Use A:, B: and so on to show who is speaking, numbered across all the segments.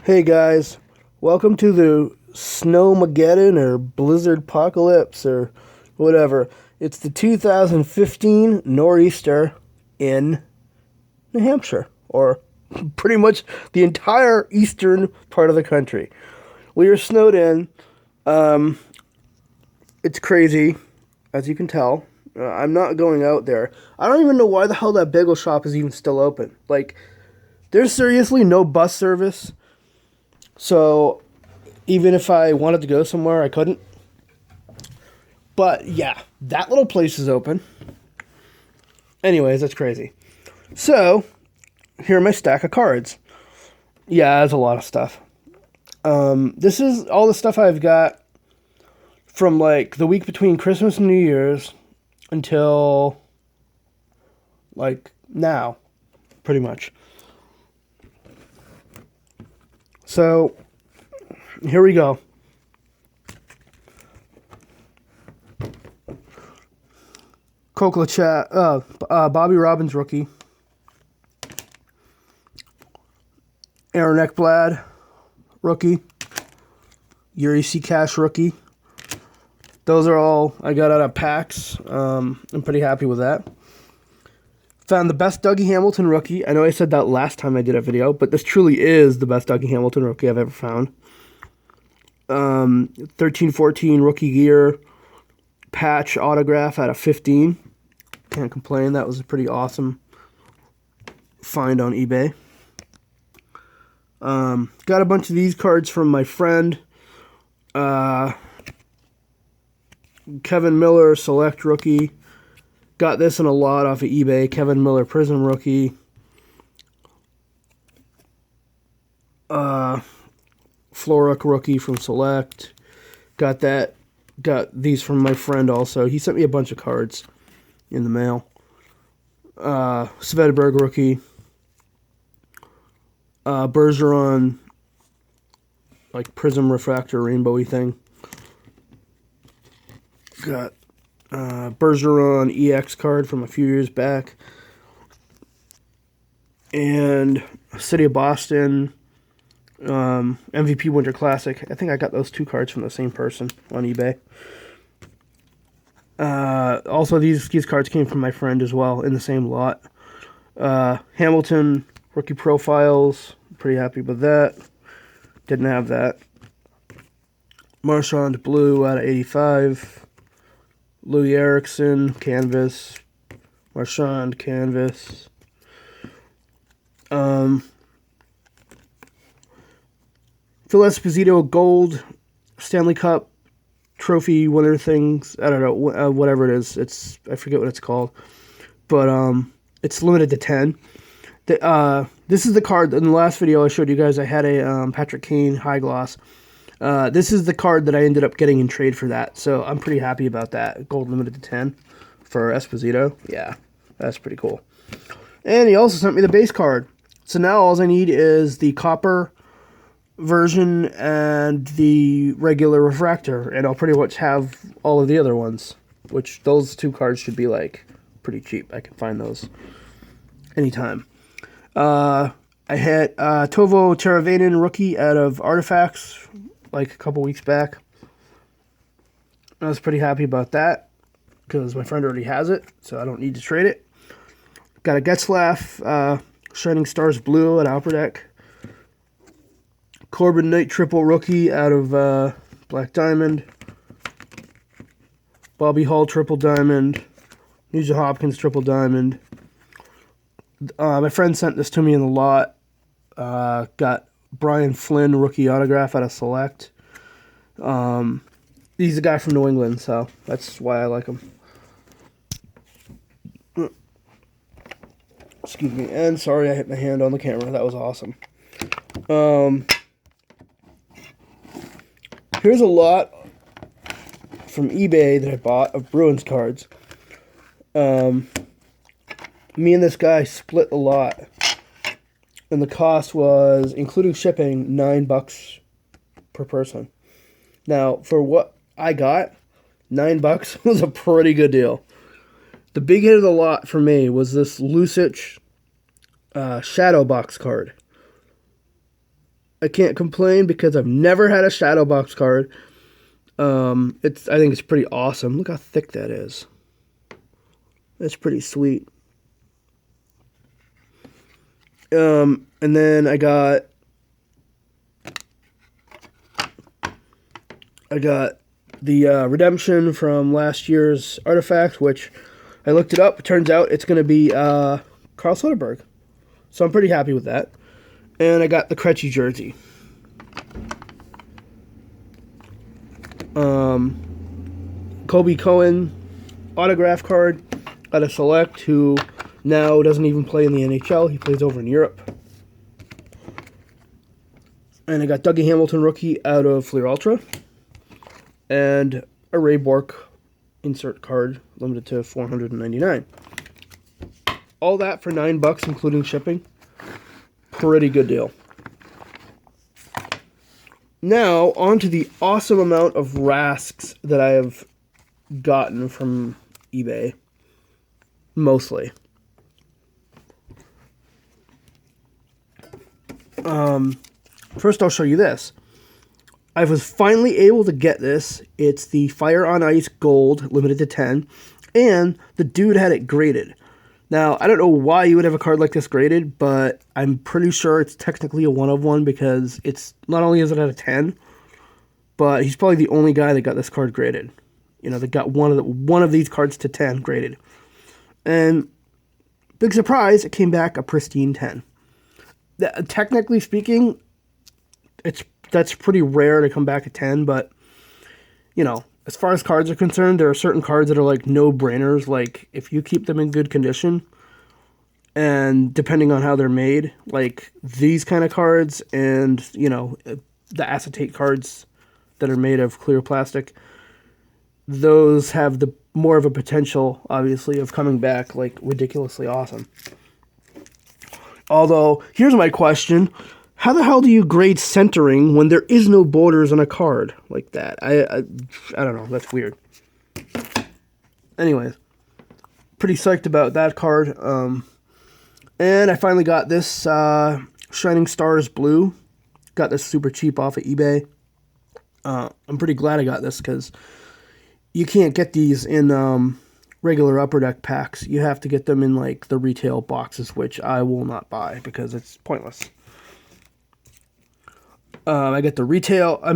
A: Hey guys, welcome to the Snowmageddon or Blizzard Apocalypse or whatever. It's the 2015 Nor'easter in New Hampshire, or pretty much the entire eastern part of the country. We are snowed in. It's crazy, as you can tell. I'm not going out there. I don't even know why the hell that bagel shop is even still open. Like, there's seriously no bus service. So even if I wanted to go somewhere, I couldn't. But yeah, that little place is open. Anyways, that's crazy. So here are my stack of cards. Yeah, that's a lot of stuff. This is all the stuff I've got from like the week between Christmas and New Year's until like now, pretty much. So here we go. Bobby Robbins rookie. Aaron Ekblad rookie. Yuri C. Cash rookie. Those are all I got out of packs. I'm pretty happy with that. Found the best Dougie Hamilton rookie. I know I said that last time I did a video, but this truly is the best Dougie Hamilton rookie I've ever found. 13-14 rookie gear patch autograph out of 15. Can't complain. That was a pretty awesome find on eBay. Got a bunch of these cards from my friend. Kevin Miller select rookie. Got this in a lot off of eBay. Kevin Miller Prism rookie. Floric rookie from Select. Got these from my friend also. He sent me a bunch of cards in the mail. Svedberg rookie. Bergeron, like Prism Refractor rainbowy thing. Got Bergeron EX card from a few years back. And City of Boston MVP Winter Classic. I think I got those two cards from the same person on eBay. Also, these cards came from my friend as well in the same lot. Hamilton Rookie Profiles. Pretty happy with that. Didn't have that. Marchand Blue out of 85. Louis Erickson, Canvas. Marchand, Canvas. Phil Esposito Gold Stanley Cup Trophy winner things. I don't know, whatever it is. I forget what it's called. But it's limited to 10. This is the card. In the last video I showed you guys, I had a Patrick Kane High Gloss. This is the card that I ended up getting in trade for that, so I'm pretty happy about that. Gold limited to 10 for Esposito. Yeah, that's pretty cool. And he also sent me the base card. So now all I need is the copper version and the regular refractor, and I'll pretty much have all of the other ones, which those two cards should be like pretty cheap. I can find those anytime. I had Tovo Teravainen rookie out of Artifacts like a couple weeks back. I was pretty happy about that because my friend already has it, so I don't need to trade it. Got a Getzlaff Shining Stars Blue at Upper Deck. Corbin Knight triple rookie out of Black Diamond. Bobby Hull triple diamond. Nugent Hopkins triple diamond. My friend sent this to me in the lot. Got Brian Flynn rookie autograph out of Select. He's a guy from New England, so that's why I like him. Excuse me, and sorry I hit my hand on the camera. That was awesome. Here's a lot from eBay that I bought of Bruins cards. Me and this guy split a lot, and the cost was, including shipping, $9 per person. Now, for what I got, $9 was a pretty good deal. The big hit of the lot for me was this Lucic Shadow Box card. I can't complain because I've never had a shadow box card. I think it's pretty awesome. Look how thick that is. That's pretty sweet. And then I got the redemption from last year's artifact, which I looked it up. It turns out it's going to be Carl Soderberg. So I'm pretty happy with that. And I got the Krejci jersey. Kobe Cohen autograph card out of Select, who now doesn't even play in the NHL. He plays over in Europe. And I got Dougie Hamilton rookie out of Fleer Ultra. And a Ray Bork insert card limited to $499. All that for $9 including shipping. Pretty good deal. Now, on to the awesome amount of rasks that I have gotten from eBay. Mostly. First, I'll show you this. I was finally able to get this. It's the Fire on Ice Gold, limited to 10. And the dude had it graded. Now, I don't know why you would have a card like this graded, but I'm pretty sure it's technically a 1 of 1 because it's not only is it at a 10, but he's probably the only guy that got this card graded. You know, that got one of these cards to 10 graded. And big surprise, it came back a pristine 10. Technically speaking, that's pretty rare to come back a 10, but you know, as far as cards are concerned, there are certain cards that are like no-brainers. Like, if you keep them in good condition, and depending on how they're made, like these kind of cards and, you know, the acetate cards that are made of clear plastic, those have the more of a potential, obviously, of coming back like ridiculously awesome. Although, here's my question. How the hell do you grade centering when there is no borders on a card like that? I don't know. That's weird. Anyways, pretty psyched about that card. And I finally got this Shining Stars Blue. Got this super cheap off of eBay. I'm pretty glad I got this because you can't get these in regular Upper Deck packs. You have to get them in like the retail boxes, which I will not buy because it's pointless. I get the not retail. I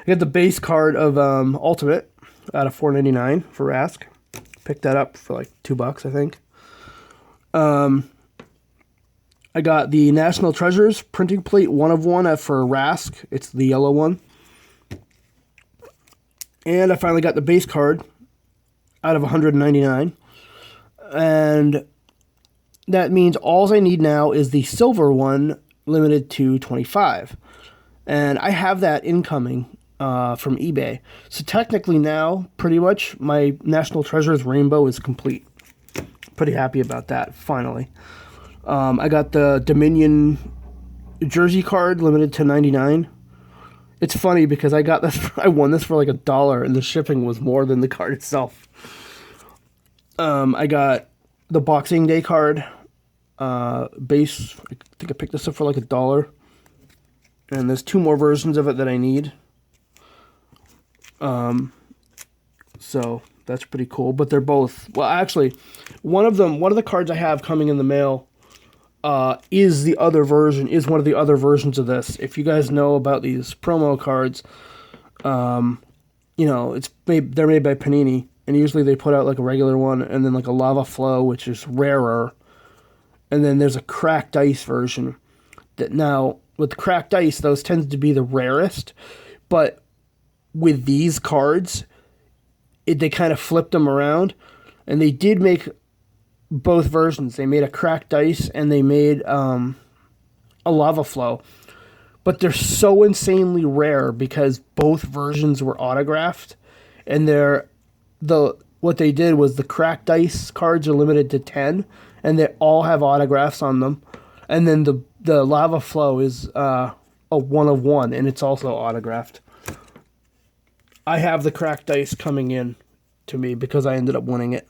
A: get the base card of Ultimate out of $4.99 for Rask. Picked that up for like $2, I think. I got the National Treasures printing plate 1 of 1 for Rask. It's the yellow one. And I finally got the base card out of $199. And that means all I need now is the silver one, limited to 25, and I have that incoming from eBay. So technically now, pretty much, my National Treasures Rainbow is complete. Pretty happy about that, finally. I got the Dominion jersey card, limited to 99. It's funny because I got this. I won this for like $1, and the shipping was more than the card itself. I got the Boxing Day card. Base, I think I picked this up for like $1, and there's 2 more versions of it that I need. So that's pretty cool. But they're both, well, actually, one of the cards I have coming in the mail, is one of the other versions of this. If you guys know about these promo cards, you know, they're made by Panini, and usually they put out like a regular one, and then like a Lava Flow, which is rarer. And then there's a cracked ice version. That now, with the cracked ice, those tend to be the rarest. But with these cards, they kind of flipped them around. And they did make both versions. They made a cracked ice and they made a lava flow. But they're so insanely rare because both versions were autographed. And what they did was the cracked ice cards are limited to 10. And they all have autographs on them. And then the lava flow is a 1 of 1, and it's also autographed. I have the cracked ice coming in to me because I ended up winning it.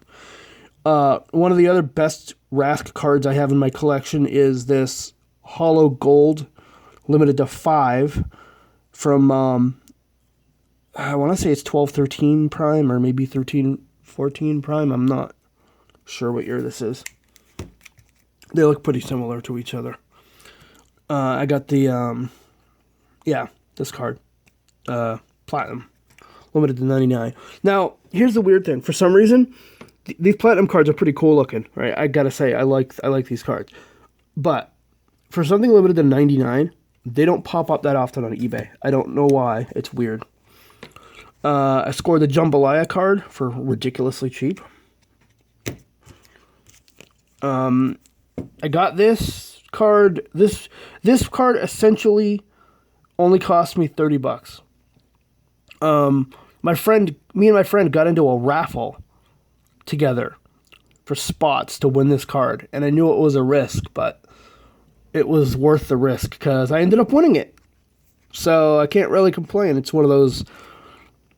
A: One of the other best Rask cards I have in my collection is this Hollow Gold limited to 5 from, I want to say it's 12-13 Prime or maybe 13-14 Prime. I'm not sure what year this is. They look pretty similar to each other. I got the, this card. Platinum. Limited to 99. Now, here's the weird thing. For some reason, these Platinum cards are pretty cool looking, right? I gotta say, I like these cards. But, for something limited to 99, they don't pop up that often on eBay. I don't know why. It's weird. I scored the Jambalaya card for ridiculously cheap. I got this card. This card essentially only cost me $30. Me and my friend got into a raffle together for spots to win this card, and I knew it was a risk, but it was worth the risk because I ended up winning it. So I can't really complain. It's one of those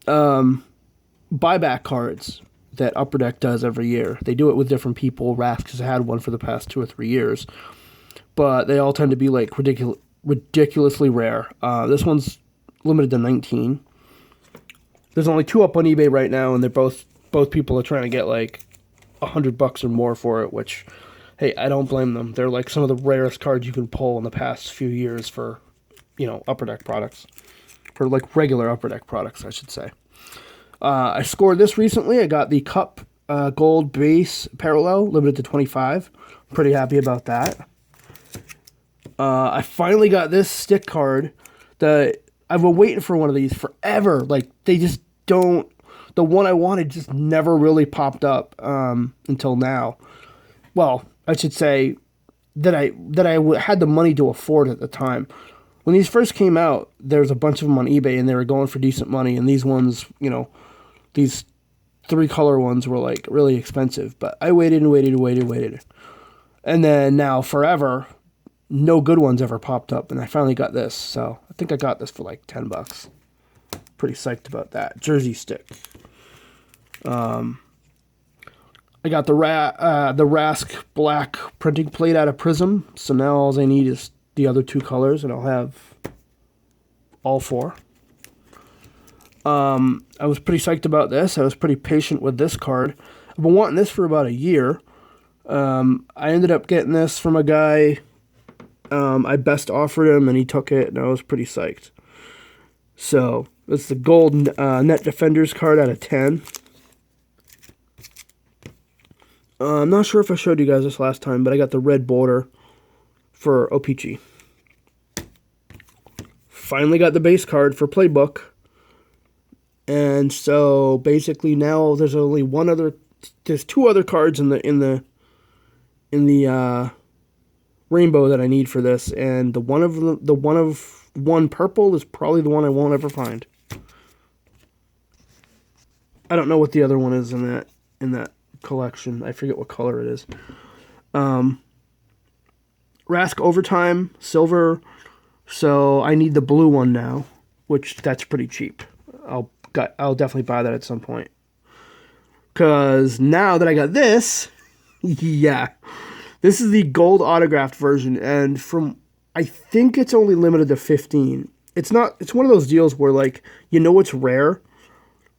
A: buyback cards that Upper Deck does every year. They do it with different people. Rask has had one for the past 2 or 3 years, but they all tend to be like ridiculously rare. This one's limited to 19. There's only 2 up on eBay right now, and they're both people are trying to get like $100 or more for it, which, hey, I don't blame them. They're like some of the rarest cards you can pull in the past few years for, Upper Deck products. For like regular Upper Deck products, I should say. I scored this recently. I got the Cup Gold Base Parallel, limited to 25. I'm pretty happy about that. I finally got this stick card. I've been waiting for one of these forever. Like, they just don't... The one I wanted just never really popped up until now. Well, I should say that I had the money to afford at the time. When these first came out, there was a bunch of them on eBay, and they were going for decent money. And these ones, these 3-color ones were like really expensive. But I waited and waited and waited and waited. And then now, forever, no good ones ever popped up. And I finally got this. So I think I got this for like $10. Pretty psyched about that. Jersey stick. I got the Rask black printing plate out of Prism. So now all I need is the other 2 colors, and I'll have all 4. I was pretty psyched about this. I was pretty patient with this card. I've been wanting this for about a year. I ended up getting this from a guy. I best offered him, and he took it, and I was pretty psyched. So, it's the gold Net Defenders card out of 10. I'm not sure if I showed you guys this last time, but I got the red border for O-Pee-Chee. Finally got the base card for Playbook. And so, basically now there's only there's 2 other cards in the rainbow that I need for this, and the one of purple is probably the one I won't ever find. I don't know what the other one is in that collection. I forget what color it is. Rask Overtime Silver, so I need the blue one now, which that's pretty cheap. I'll definitely buy that at some point. Cause now that I got this, yeah. This is the gold autographed version, and I think it's only limited to 15. It's one of those deals where, like, it's rare,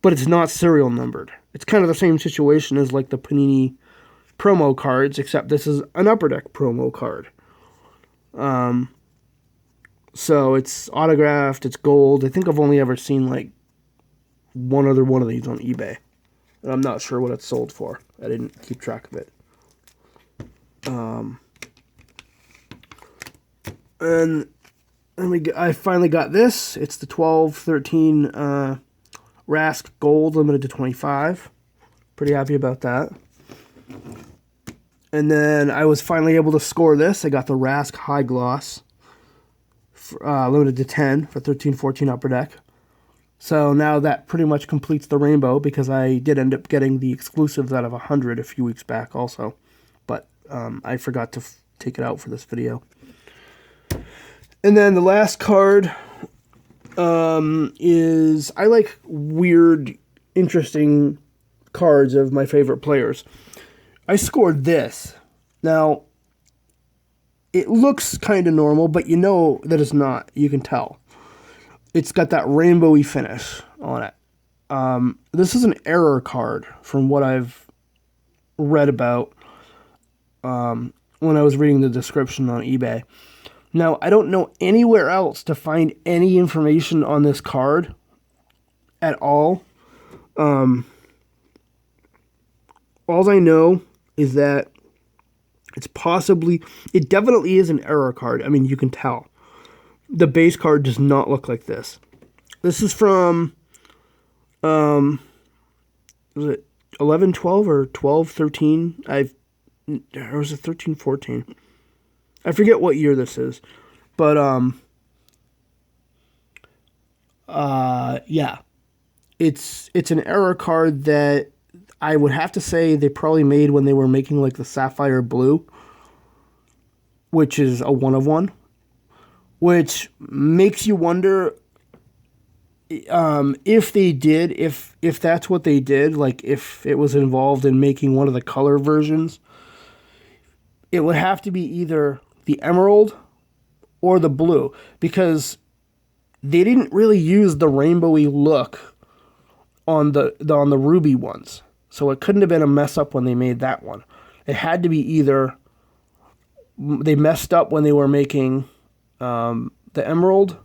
A: but it's not serial numbered. It's kind of the same situation as, like, the Panini promo cards, except this is an Upper Deck promo card. So it's autographed, it's gold. I think I've only ever seen, like, one other one of these on eBay. And I'm not sure what it's sold for. I didn't keep track of it. And I finally got this. It's the 12-13 Rask Gold, limited to 25. Pretty happy about that. And then I was finally able to score this. I got the Rask High Gloss, limited to 10 for 13-14 Upper Deck. So now that pretty much completes the rainbow, because I did end up getting the exclusives out of 100 a few weeks back also. But I forgot to take it out for this video. And then the last card is... I like weird, interesting cards of my favorite players. I scored this. Now, it looks kind of normal, but you know that it's not. You can tell. It's got that rainbowy finish on it. This is an error card from what I've read about when I was reading the description on eBay. Now, I don't know anywhere else to find any information on this card at all. All I know is that it definitely is an error card. I mean, you can tell. The base card does not look like this. This is from, was it 11-12 or 12-13? Or was it 13-14? I forget what year this is. But, yeah. It's an error card that I would have to say they probably made when they were making like the Sapphire Blue, which is a 1 of 1, which makes you wonder if that's what they did, like if it was involved in making one of the color versions. It would have to be either the emerald or the blue, because they didn't really use the rainbowy look on the ruby ones. So it couldn't have been a mess up when they made that one. It had to be either they messed up when they were making the emerald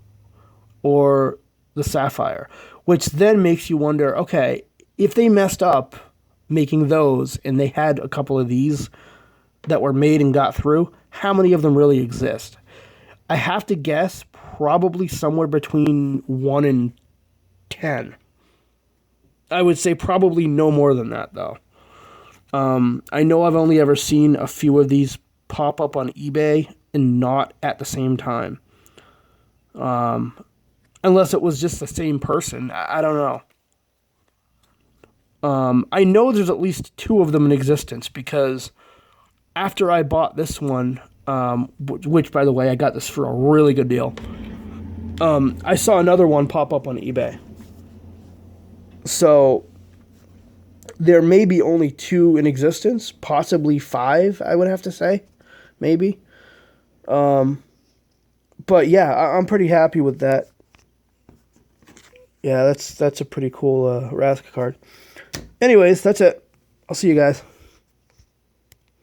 A: or the sapphire, which then makes you wonder, okay, if they messed up making those and they had a couple of these that were made and got through, how many of them really exist? I have to guess probably somewhere between 1 and 10. I would say probably no more than that, though. I know I've only ever seen a few of these pop up on eBay and not at the same time. Unless it was just the same person. I don't know. I know there's at least 2 of them in existence, because after I bought this one, which, by the way, I got this for a really good deal, I saw another one pop up on eBay. So there may be only 2 in existence, possibly 5, I would have to say, maybe. But yeah, I'm pretty happy with that. Yeah, that's a pretty cool Raska card. Anyways, that's it. I'll see you guys.